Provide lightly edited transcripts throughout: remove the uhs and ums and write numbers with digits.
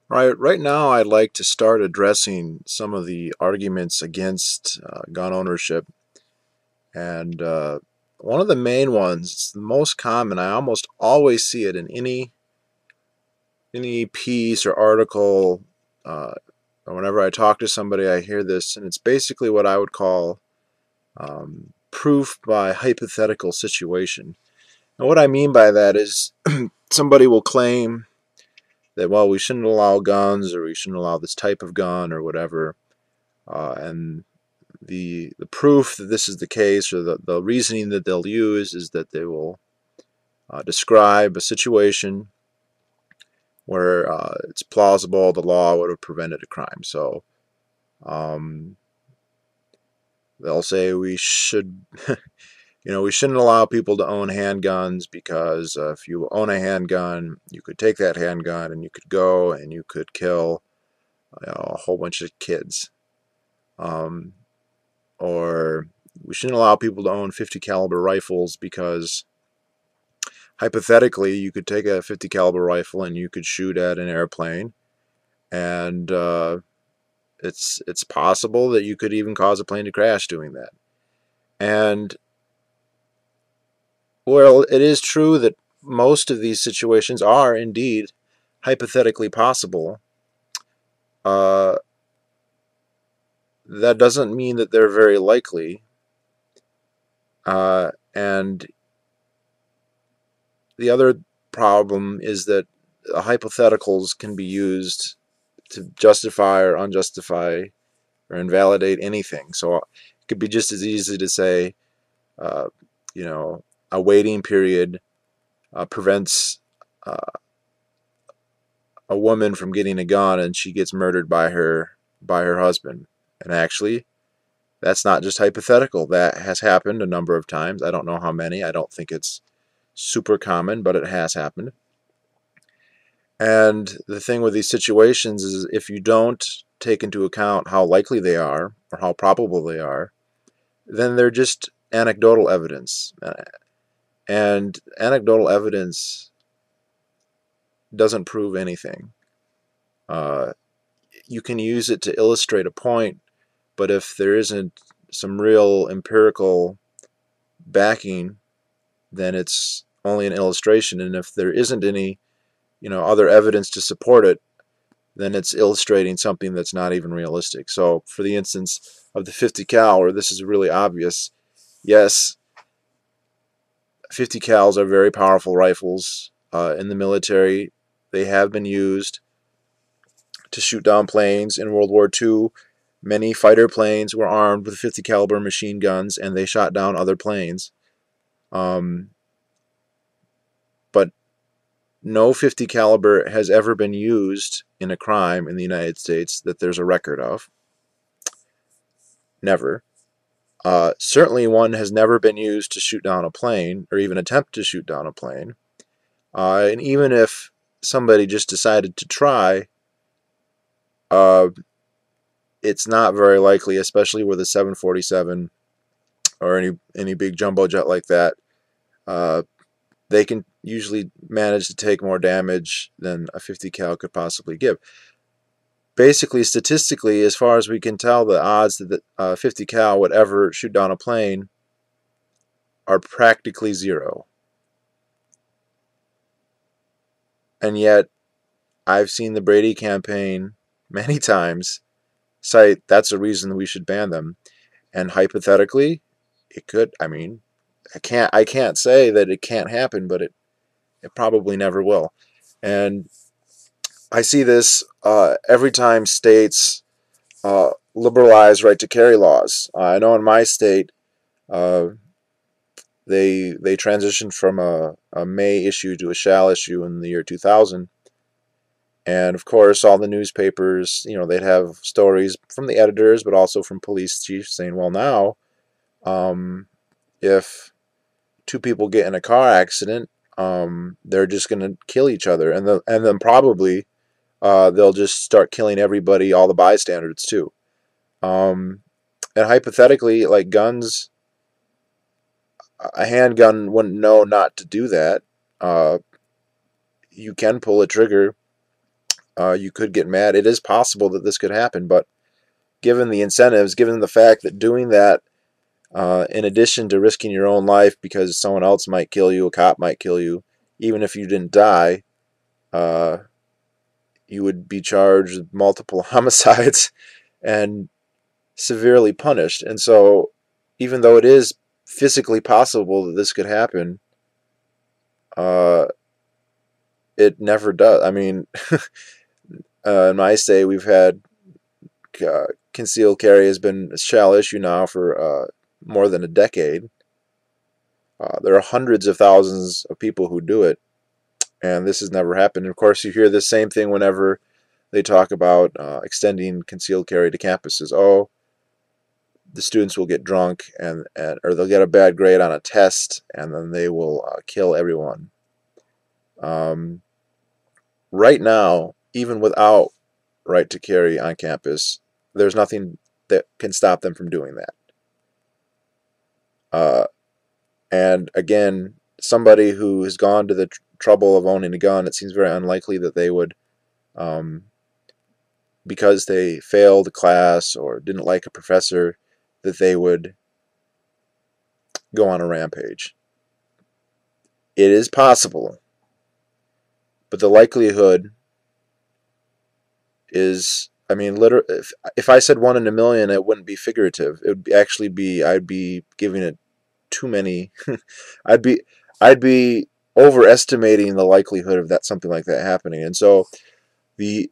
Right now, I'd like to start addressing some of the arguments against gun ownership, and one of the main ones, it's the most common. I almost always see it in any piece or article, uh, or whenever I talk to somebody, I hear this, and it's basically what I would call proof by hypothetical situation. And what I mean by that is somebody will claim that, well, we shouldn't allow guns, or we shouldn't allow this type of gun, or whatever. And the proof that this is the case, or the reasoning that they'll use, is that they will describe a situation where it's plausible the law would have prevented a crime. So um, they'll say we should, we shouldn't allow people to own handguns because if you own a handgun, you could take that handgun and you could go and you could kill a whole bunch of kids. Um, or we shouldn't allow people to own 50 caliber rifles because hypothetically you could take a 50 caliber rifle and you could shoot at an airplane, and it's possible that you could even cause a plane to crash doing that. And well, it is true that most of these situations are indeed hypothetically possible. uh, that doesn't mean that they're very likely, and the other problem is that hypotheticals can be used to justify or unjustify or invalidate anything. So it could be just as easy to say, uh, a waiting period prevents uh, a woman from getting a gun and she gets murdered by her husband. And actually, that's not just hypothetical. That has happened a number of times. I don't know how many. I don't think it's super common, but it has happened. And the thing with these situations is if you don't take into account how likely they are or how probable they are, then they're just anecdotal evidence. And anecdotal evidence doesn't prove anything. Uh, you can use it to illustrate a point, but if there isn't some real empirical backing, then it's only an illustration. And if there isn't any, other evidence to support it, then it's illustrating something that's not even realistic. So, for the instance of the 50 cal, where this is really obvious, yes, 50 cals are very powerful rifles in the military. They have been used to shoot down planes in World War II. Many fighter planes were armed with 50 caliber machine guns, and they shot down other planes. Um, but no 50 caliber has ever been used in a crime in the United States that there's a record of. Never. Certainly one has never been used to shoot down a plane or even attempt to shoot down a plane. And even if somebody just decided to try, uh, it's not very likely, especially with a 747 or any big jumbo jet like that. Uh, they can usually manage to take more damage than a 50 cal could possibly give. Basically, statistically, as far as we can tell, the odds that the 50 cal would ever shoot down a plane are practically zero. And yet, I've seen the Brady campaign many times cite that's a reason we should ban them. And hypothetically, it could. I mean, I can't say that it can't happen, but it probably never will. And I see this every time states liberalize right to carry laws. I know in my state, uh, they transitioned from a may issue to a shall issue in the year 2000. And of course, all the newspapers, they'd have stories from the editors, but also from police chiefs saying, well, now, if two people get in a car accident, they're just going to kill each other. And then probably they'll just start killing everybody, all the bystanders, too. Um, and hypothetically, like guns, a handgun wouldn't know not to do that. Uh, you can pull a trigger you could get mad. It is possible that this could happen, but given the incentives, given the fact that doing that, in addition to risking your own life because someone else might kill you, a cop might kill you, even if you didn't die, uh, you would be charged with multiple homicides and severely punished. And so, even though it is physically possible that this could happen, uh, it never does. I mean, in my state, we've had concealed carry has been a shall issue now for more than a decade. There are hundreds of thousands of people who do it, and this has never happened. And of course, you hear the same thing whenever they talk about extending concealed carry to campuses. Oh, the students will get drunk or they'll get a bad grade on a test, and then they will kill everyone. Right now, even without right to carry on campus, there's nothing that can stop them from doing that. And again, somebody who has gone to the trouble of owning a gun, it seems very unlikely that they would, because they failed a class or didn't like a professor, that they would go on a rampage. It is possible, but the likelihood is, I mean, literally, if I said 1 in a million, it wouldn't be figurative. It would actually be, I'd be giving it too many. I'd be overestimating the likelihood of that something like that happening. And so the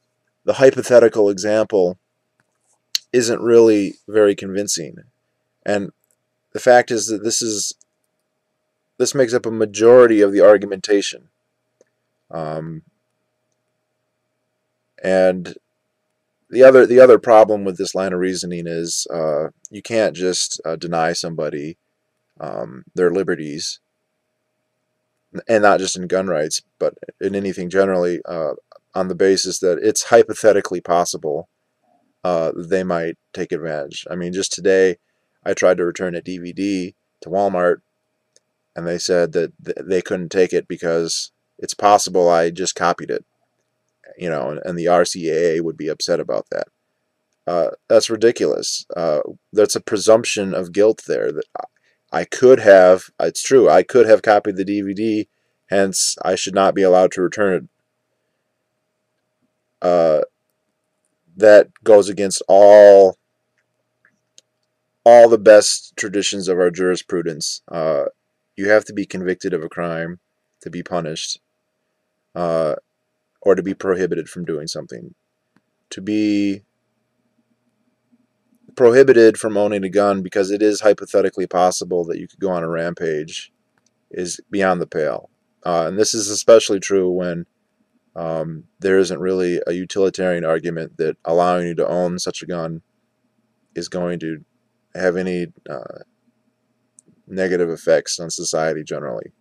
hypothetical example isn't really very convincing. And the fact is that this makes up a majority of the argumentation. And the other problem with this line of reasoning is you can't just deny somebody their liberties, and not just in gun rights, but in anything generally, on the basis that it's hypothetically possible they might take advantage. I mean, just today, I tried to return a DVD to Walmart, and they said that they couldn't take it because it's possible I just copied it, and the RCAA would be upset about that. That's ridiculous. That's a presumption of guilt there that I could have, it's true, I could have copied the DVD, hence I should not be allowed to return it. That goes against all the best traditions of our jurisprudence. You have to be convicted of a crime to be punished, or to be prohibited from doing something. To be prohibited from owning a gun because it is hypothetically possible that you could go on a rampage is beyond the pale. And this is especially true when there isn't really a utilitarian argument that allowing you to own such a gun is going to have any negative effects on society generally.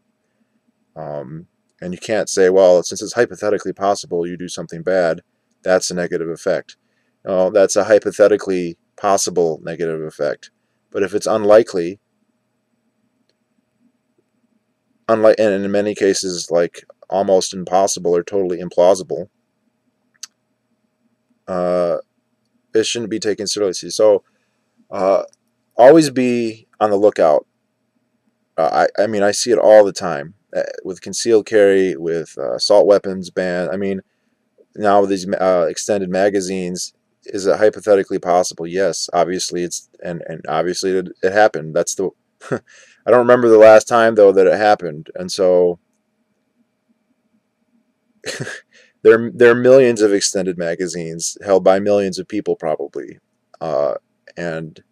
And you can't say, well, since it's hypothetically possible you do something bad, that's a negative effect. No, that's a hypothetically possible negative effect. But if it's unlikely, and in many cases like almost impossible or totally implausible, it shouldn't be taken seriously. So always be on the lookout. I mean, I see it all the time with concealed carry, with assault weapons ban. I mean, now with these extended magazines, is it hypothetically possible? Yes, obviously it's and obviously it happened. That's the I don't remember the last time though that it happened, and so there are millions of extended magazines held by millions of people probably, and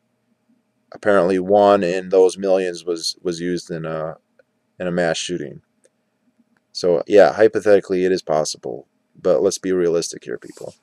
apparently one in those millions was used in a mass shooting. So yeah, hypothetically it is possible, but let's be realistic here, people.